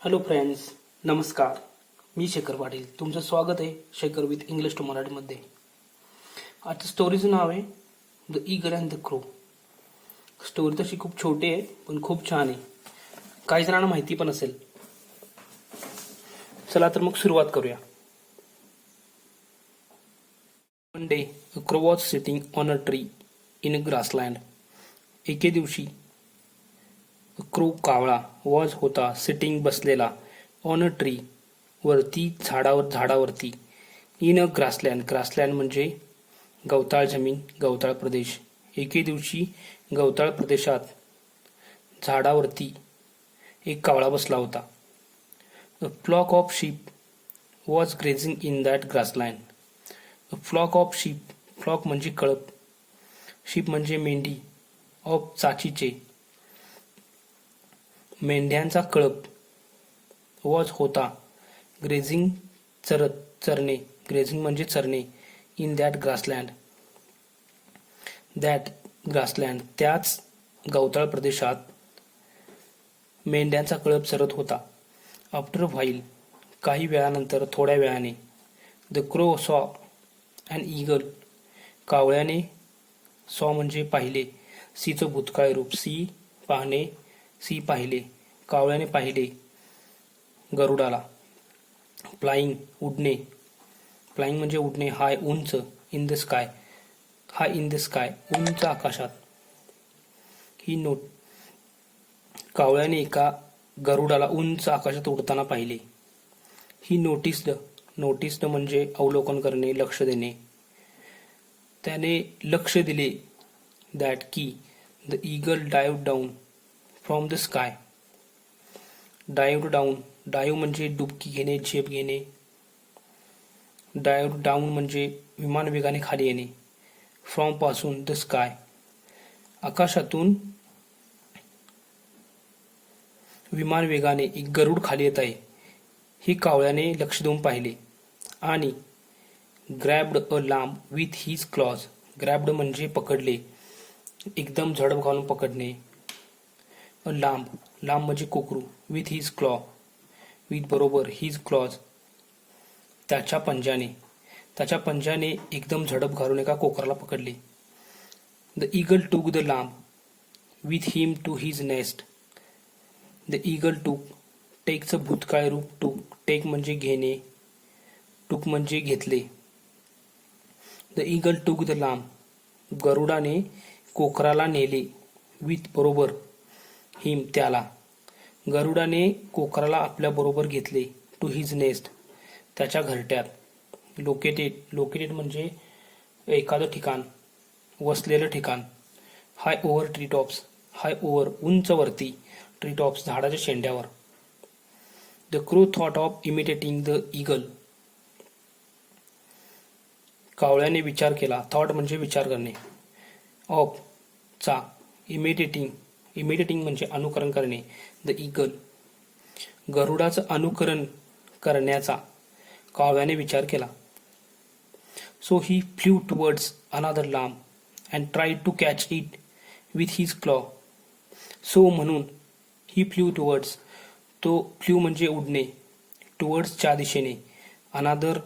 Hello friends, नमस्कार. मी शेखर पाटील. तुमचं स्वागत आहे शेखर विथ इंग्लिश टू मराठीमध्ये. आजच्या स्टोरीचं नाव आहे the eagle and the crow. Story तशी खूप छोटी आहे पण खूप छान आहे. काही जणांना माहिती पण असेल. चला तर मग सुरुवात करूया. One day a crow was sitting on a tree in a grassland. एके दिवशी क्रो कावळा वॉज होता सिटिंग बसलेला ऑन अ ट्री वरती झाडावरती इन अ ग्रासलँड. ग्रासलँड म्हणजे गवताळ जमीन, गवताळ प्रदेश. एके दिवशी गवताळ प्रदेशात झाडावरती एक कावळा बसला होता. A flock of sheep was grazing in that grassland. A flock of sheep, flock म्हणजे कळप, शीप म्हणजे मेंढी, ऑफ चाचीचे, मेंढ्यांचा कळप, वॉज होता, ग्रेझिंग चरणे, ग्रेझिंग म्हणजे चरणे, in that grassland, that grassland त्याच गवताळ प्रदेशात मेंढ्यांचा कळप चरत होता. आफ्टर व्हाईल काही वेळानंतर, थोड्या वेळाने, द क्रो सॉ अँड ईगल कावळ्याने, सॉ म्हणजे पाहिले, सीचं भूतकाळ रूप, सी पाहणे, सी पाहिले, कावळ्याने पाहिले गरुडाला. फ्लाइंग उडणे, फ्लाइंग म्हणजे उडणे, हाय उंच, in the sky, high in the sky उंच आकाशात. ही नोट कावळ्याने एका गरुडाला उंच आकाशात उडताना पाहिले. ही नोटिस्ड, नोटिस्ड म्हणजे अवलोकन करणे, लक्ष देणे. त्याने लक्ष दिले दॅट की the eagle dive down from the sky. Dive down, dive म्हणजे डुबकी घेणे, झेप घेणे. डाइव्ह डाऊन म्हणजे विमान वेगाने खाली येणे. फ्रॉम पासून, द स्काय आकाशातून विमान वेगाने एक गरुड खाली येत आहे हे कावळ्याने लक्ष देऊन पाहिले. आणि ग्रॅब्ड अ लांब विथ हिज क्लॉज, ग्रॅब्ड म्हणजे पकडले, एकदम झडप घालून पकडणे. अ लांब, लांब म्हणजे कोकरू, विथ हिज क्लॉ, विथ बरोबर, हिज क्लॉज त्याच्या पंजाने, त्याच्या पंजाने एकदम झडप घालून एका कोकराला पकडले. The eagle took the lamb with him to his nest. The eagle took, टेकचं भूतकाळ रूप टूक, टेक म्हणजे घेणे, टूक म्हणजे घेतले. द ईगल टूक द लांब, गरुडाने कोकराला नेले, विथ बरोबर, हिम त्याला, गरुडाने कोकराला आपल्या बरोबर घेतले, टू हिज नेस्ट त्याच्या घरट्यात. लोकेटेड, लोकेटेड म्हणजे एखादं ठिकाण, वसलेलं ठिकाण. High over tree tops, high over उंच वरती, ट्री टॉप्स झाडाच्या शेंड्यावर. The crow thought of imitating the eagle. कावळ्याने विचार केला, थॉट म्हणजे विचार करणे, ऑफ चा, इमिटेटिंग, इमिटेटिंग म्हणजे अनुकरण करणे, द ईगल गरुडाचं अनुकरण करण्याचा कावळ्याने विचार केला. So he flew towards another lamb and tried to catch it with his claw. So म्हणून, ही फ्ल्यू टुवर्ड्स, तो फ्ल्यू म्हणजे उडणे, टुवर्ड्सच्या दिशेने, अनादर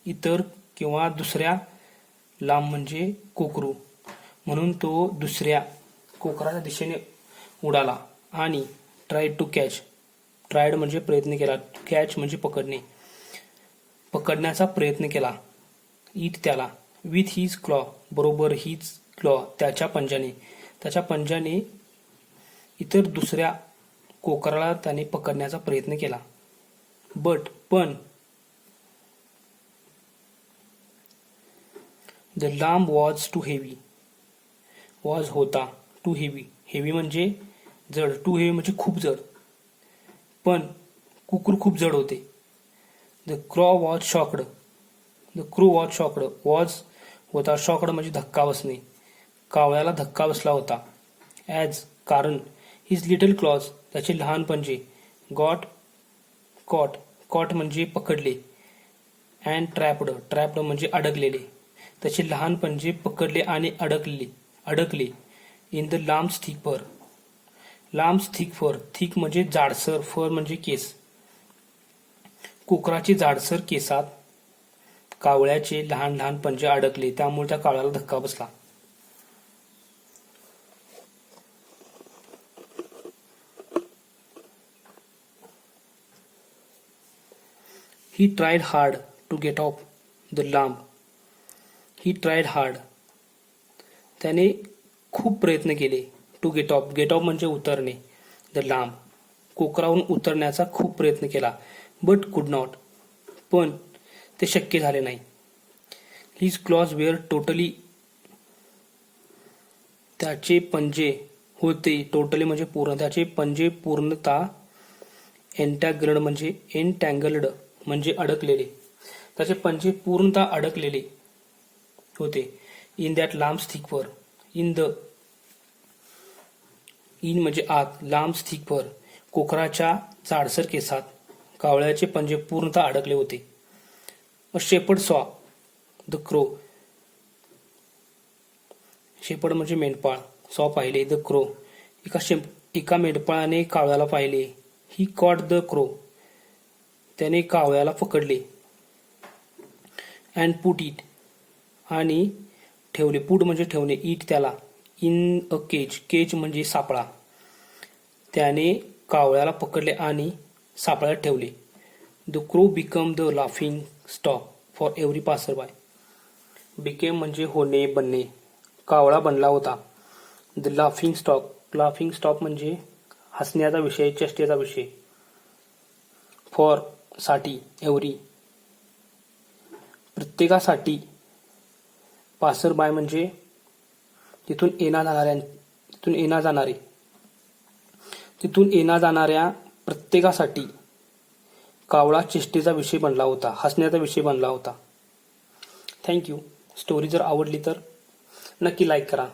इतर किंवा दुसऱ्या, लांब म्हणजे कोकरू, म्हणून तो दुसऱ्या कोकराच्या दिशेने उडाला. आणि ट्राईड टू कॅच, ट्रायड म्हणजे प्रयत्न केला, कॅच म्हणजे पकडणे, पकडण्याचा प्रयत्न केला, इट त्याला, विथ हिज क्लॉ बरोबर, हिज क्लॉ त्याच्या पंजाने, त्याच्या पंजाने इतर दुसऱ्या कोकराला त्याने पकडण्याचा प्रयत्न केला. बट पण, द लांब वॉज टू हेवी, वॉज होता, टू हेवी, हेवी म्हणजे जड, टू हेवी म्हणजे खूप जड, पण कुकुर खूप जड होते. The क्रॉ was shocked, the crew was shocked, was होता, शॉक्ड म्हणजे धक्का बसणे, कावळ्याला धक्का बसला होता. ॲज कारण, हिज लिटल क्लॉज त्याचे लहान पंजे, गॉट कॉट, कॉट म्हणजे पकडले, अँड ट्रॅप्ड, ट्रॅप्ड म्हणजे अडकलेले, त्याचे लहान पंजे पकडले आणि अडकले इन द लांब स्टिक पर, लांब्स थिक फर, थिक म्हणजे जाडसर, फर म्हणजे केस. कुकराचे जाडसर केसात कावळ्याचे लहान लहान पंजे अडकले, त्यामुळे त्या कावळ्याला धक्का बसला. He tried hard to get off the lamb. He tried hard. त्याने खूप प्रयत्न केले. To get off, get off म्हणजे उतरणे. द लांब, कोकरावरून उतरण्याचा खूप प्रयत्न केला. बट कुड नॉट, पण ते शक्य झाले नाही. हिज क्लॉज वेअर टोटली, त्याचे पंजे होते, टोटली म्हणजे पूर्ण, त्याचे पंजे पूर्णतः एन्टॅगल्ड म्हणजे अडकलेले, त्याचे पंजे पूर्णतः अडकलेले होते. In that lamb's thick fur, in म्हणजे आत, लांब्स थिक फर कोकराच्या जाडसर केसात कावळ्याचे पंजे पूर्णतः अडकले होते. अ शेपर्ड सॉ द क्रो, शेपर्ड म्हणजे मेंढपाळ, सॉ पाहिले, द क्रो एका मेंढपाळाने कावळ्याला पाहिले. ही कॉट द क्रो, त्याने कावळ्याला पकडले. अँड पुट इट, आणि ठेवले, पुट म्हणजे ठेवणे, इट त्याला, इन अ केज, केज म्हणजे सापळा. त्याने कावळ्याला पकडले आणि सापळ्यात ठेवले. The crow become the laughing stock for every passer by. Became म्हणजे होणे, बनणे, कावळा बनला होता. The laughing stock, laughing stock म्हणजे हसण्याचा विषय, चेष्टेचा विषय. फॉर साठी, एव्हरी प्रत्येकासाठी. पासर बाय म्हणजे तिथून येणा जाणाऱ्या प्रत्येकासाठी कावळा चेष्टेचा विषय बनला होता, हसण्याचा विषय बनला होता. थँक्यू. स्टोरी जर आवडली तर नक्की लाईक करा.